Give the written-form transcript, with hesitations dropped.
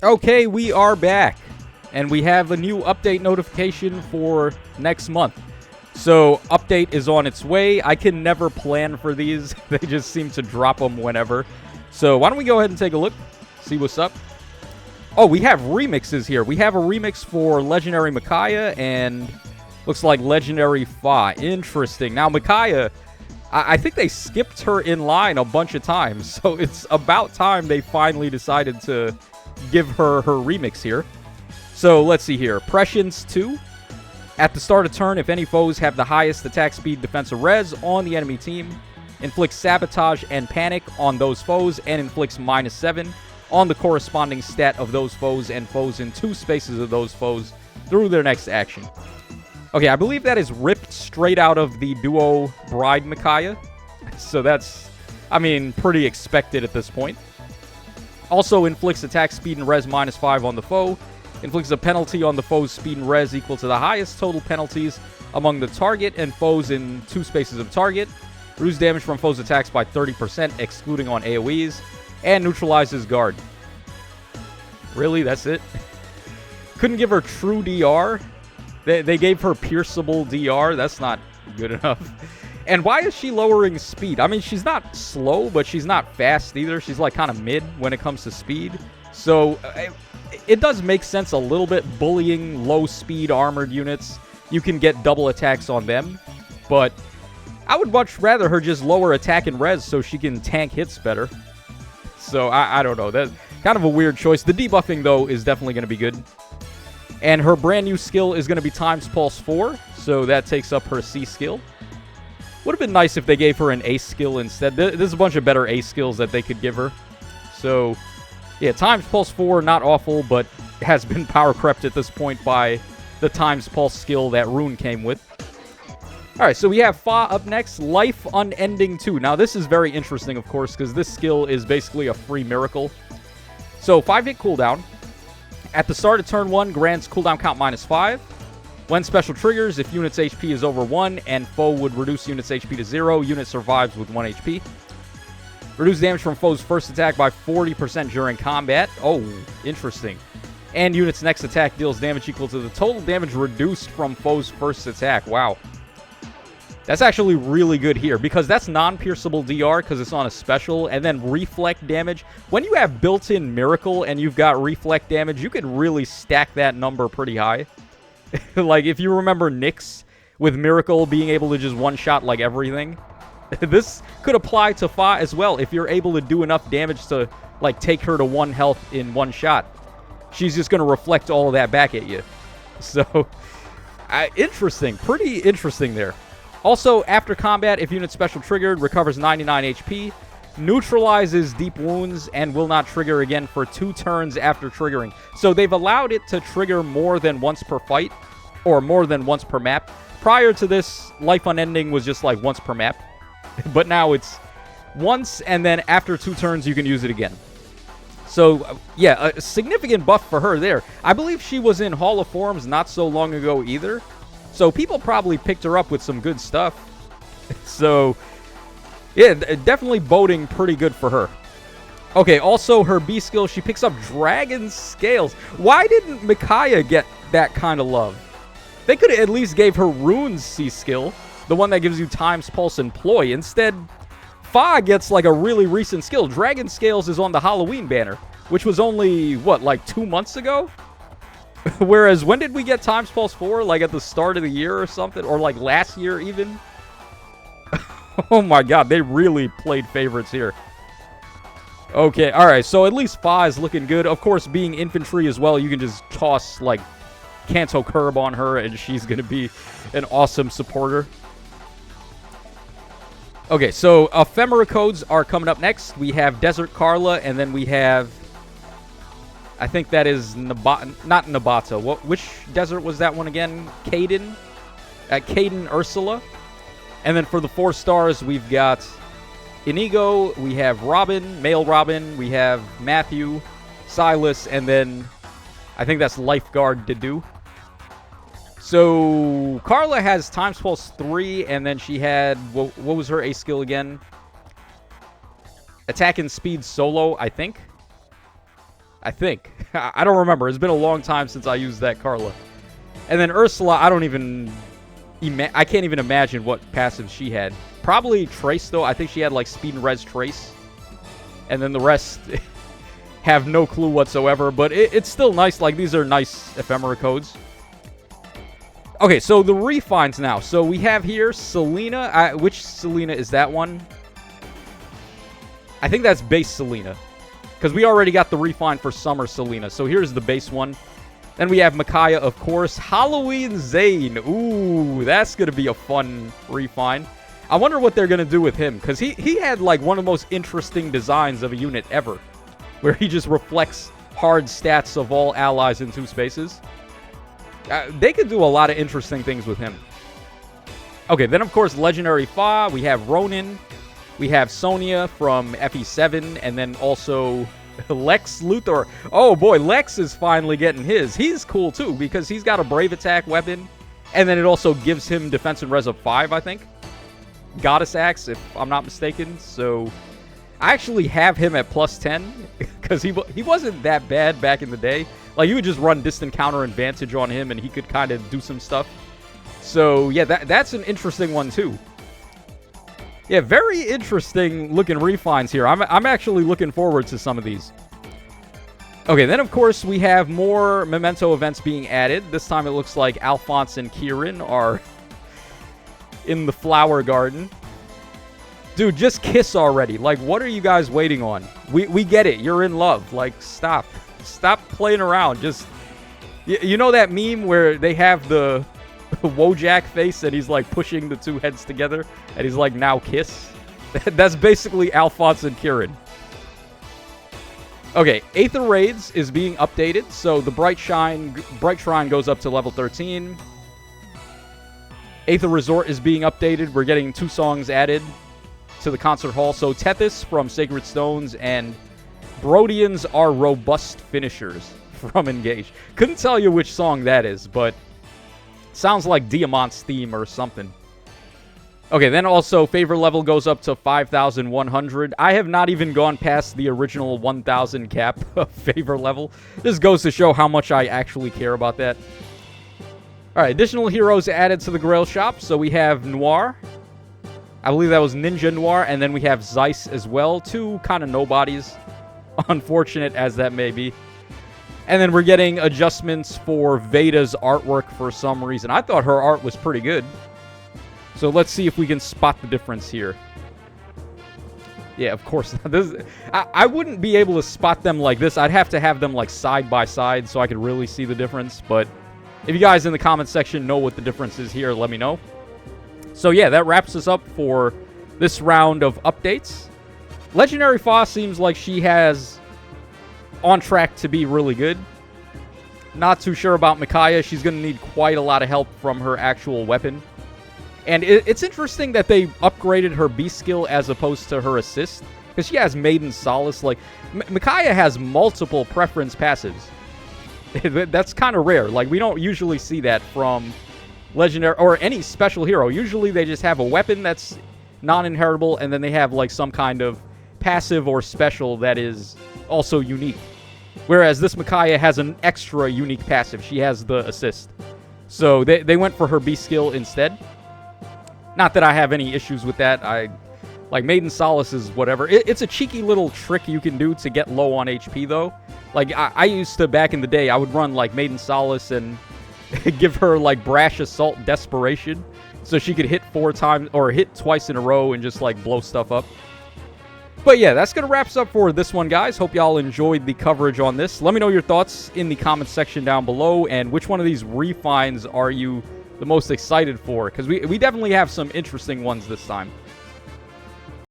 Okay, we are back, and we have a new update notification for next month. So, update is on its way. I can never plan for these. They just seem to drop them whenever. So, why don't we go ahead and take a look, see what's up. Oh, we have remixes here. We have a remix for Legendary Micaiah and looks like Legendary FAE. Interesting. Now, Micaiah, I think they skipped her in line a bunch of times. So, it's about time they finally decided to give her remix here. So, let's see here. Prescience 2. At the start of turn, if any foes have the highest attack speed, defense, or res on the enemy team, inflicts sabotage and panic on those foes and inflicts -7 on the corresponding stat of those foes and foes in 2 spaces of those foes through their next action. Okay, I believe that is ripped straight out of the Duo Bride Micaiah. So that's, I mean, pretty expected at this point. Also inflicts attack speed and res -5 on the foe. Inflicts a penalty on the foe's speed and res equal to the highest total penalties among the target and foes in 2 spaces of target. Reduces damage from foes' attacks by 30%, excluding on AoEs. And neutralizes guard. Really? That's it? Couldn't give her true DR? They gave her pierceable DR? That's not good enough. And why is she lowering speed? I mean, she's not slow, but she's not fast either. She's like kind of mid when it comes to speed. So it does make sense a little bit, bullying low-speed armored units. You can get double attacks on them, but I would much rather her just lower attack and res so she can tank hits better. So I don't know. That's kind of a weird choice. The debuffing, though, is definitely going to be good. And her brand new skill is going to be Times Pulse 4, so that takes up her C skill. Would have been nice if they gave her an A skill instead. There's a bunch of better A skills that they could give her. So yeah, Times Pulse 4, not awful, but has been power crept at this point by the Times Pulse skill that Rune came with. Alright, so we have FAE up next, Life Unending 2. Now, this is very interesting, of course, because this skill is basically a free miracle. So, 5-hit cooldown. At the start of turn 1, grants cooldown count -5. When special triggers, if unit's HP is over 1 and foe would reduce unit's HP to 0, unit survives with 1 HP. Reduce damage from foe's first attack by 40% during combat. Oh, interesting. And unit's next attack deals damage equal to the total damage reduced from foe's first attack. Wow. That's actually really good here because that's non-pierceable DR because it's on a special, and then reflect damage. When you have built-in Miracle and you've got reflect damage, you could really stack that number pretty high. Like, if you remember Nyx with Miracle being able to just one-shot, like, everything. This could apply to FAE as well if you're able to do enough damage to, like, take her to 1 health in 1 shot. She's just going to reflect all of that back at you. So, interesting. Pretty interesting there. Also, after combat, if unit special triggered, recovers 99 HP, neutralizes deep wounds, and will not trigger again for 2 turns after triggering. So they've allowed it to trigger more than once per fight, or more than once per map. Prior to this, Life Unending was just like once per map. But now it's once, and then after 2 turns, you can use it again. So, yeah, a significant buff for her there. I believe she was in Hall of Forms not so long ago either. So people probably picked her up with some good stuff. So, yeah, definitely boding pretty good for her. Okay, also her B skill, she picks up Dragon Scales. Why didn't Micaiah get that kind of love? They could have at least gave her Rune's C skill, the one that gives you Times Pulse Employ. Instead, FAE gets like a really recent skill. Dragon Scales is on the Halloween banner, which was only, what, like 2 months ago? Whereas, when did we get Times Pulse 4? Like, at the start of the year or something? Or, like, last year, even? Oh, my God. They really played favorites here. Okay, alright. So, at least FAE is looking good. Of course, being infantry as well, you can just toss, like, Kanto Curb on her, and she's going to be an awesome supporter. Okay, so, Ephemera codes are coming up next. We have Desert Carla, and then we have... I think that is not Nabata. Which desert was that one again? Caden? Caden Ursula. And then for the 4 stars, we've got Inigo, we have Robin, male Robin, we have Matthew, Silas, and then I think that's Lifeguard Dedu. So Carla has Times Pulse 3, and then she had, what was her A skill again? Attack and Speed Solo, I think. I think. I don't remember. It's been a long time since I used that Carla. And then Ursula, I can't even imagine what passive she had. Probably Trace, though. I think she had, like, Speed and Res Trace. And then the rest have no clue whatsoever. But it's still nice. Like, these are nice ephemera codes. Okay, so the refines now. So we have here Selena. Which Selena is that one? I think that's base Selena. Because we already got the refine for Summer Selena. So here's the base one. Then we have Micaiah, of course. Halloween Zane. Ooh, that's going to be a fun refine. I wonder what they're going to do with him. Because he had, like, one of the most interesting designs of a unit ever. Where he just reflects hard stats of all allies in 2 spaces. They could do a lot of interesting things with him. Okay, then, of course, Legendary Fa. We have Ronin. We have Sonya from FE7. And then also Lex Luthor. Oh, boy, Lex is finally getting his. He's cool, too, because he's got a Brave Attack weapon. And then it also gives him Defense and Res of 5, I think. Goddess Axe, if I'm not mistaken. So I actually have him at plus 10 because he wasn't that bad back in the day. Like, you would just run Distant Counter Advantage on him, and he could kind of do some stuff. So, yeah, that's an interesting one, too. Yeah, very interesting looking refines here. I'm actually looking forward to some of these. Okay, then, of course, we have more Memento events being added. This time it looks like Alphonse and Kieran are in the flower garden. Dude, just kiss already. Like, what are you guys waiting on? We get it. You're in love. Like, stop. Stop playing around. Just, you know that meme where they have the Wojak face and he's like pushing the 2 heads together and he's like, now kiss? That's basically Alphonse and Kieran. Okay, Aether Raids is being updated. So the Bright Shrine goes up to level 13. Aether Resort is being updated. We're getting 2 songs added to the concert hall. So Tethys from Sacred Stones and Brodians are robust finishers from Engage. Couldn't tell you which song that is, but sounds like Diamant's theme or something. Okay, then also favor level goes up to 5,100. I have not even gone past the original 1,000 cap of favor level. This goes to show how much I actually care about that. Alright, additional heroes added to the Grail shop. So we have Noir. I believe that was Ninja Noir. And then we have Zeiss as well. 2 kind of nobodies. Unfortunate as that may be. And then we're getting adjustments for Veda's artwork for some reason. I thought her art was pretty good. So let's see if we can spot the difference here. Yeah, of course. I wouldn't be able to spot them like this. I'd have to have them like side by side so I could really see the difference. But if you guys in the comment section know what the difference is here, let me know. So yeah, that wraps us up for this round of updates. Legendary Fa seems like she has on track to be really good. Not too sure about Micaiah. She's going to need quite a lot of help from her actual weapon. And it's interesting that they upgraded her B skill as opposed to her assist. Because she has Maiden Solace. Like, Micaiah has multiple preference passives. That's kind of rare. Like, we don't usually see that from Legendary or any special hero. Usually they just have a weapon that's non-inheritable, and then they have, like, some kind of passive or special that is also unique. Whereas this Micaiah has an extra unique passive. She has the assist. So they went for her B skill instead. Not that I have any issues with that. Like, Maiden Solace is whatever. It's a cheeky little trick you can do to get low on HP, though. Like, I used to, back in the day, I would run, like, Maiden Solace and give her, like, Brash Assault Desperation. So she could hit 4 times, or hit twice in a row and just, like, blow stuff up. But yeah, that's going to wrap us up for this one, guys. Hope y'all enjoyed the coverage on this. Let me know your thoughts in the comments section down below. And which one of these refines are you the most excited for? Because we definitely have some interesting ones this time.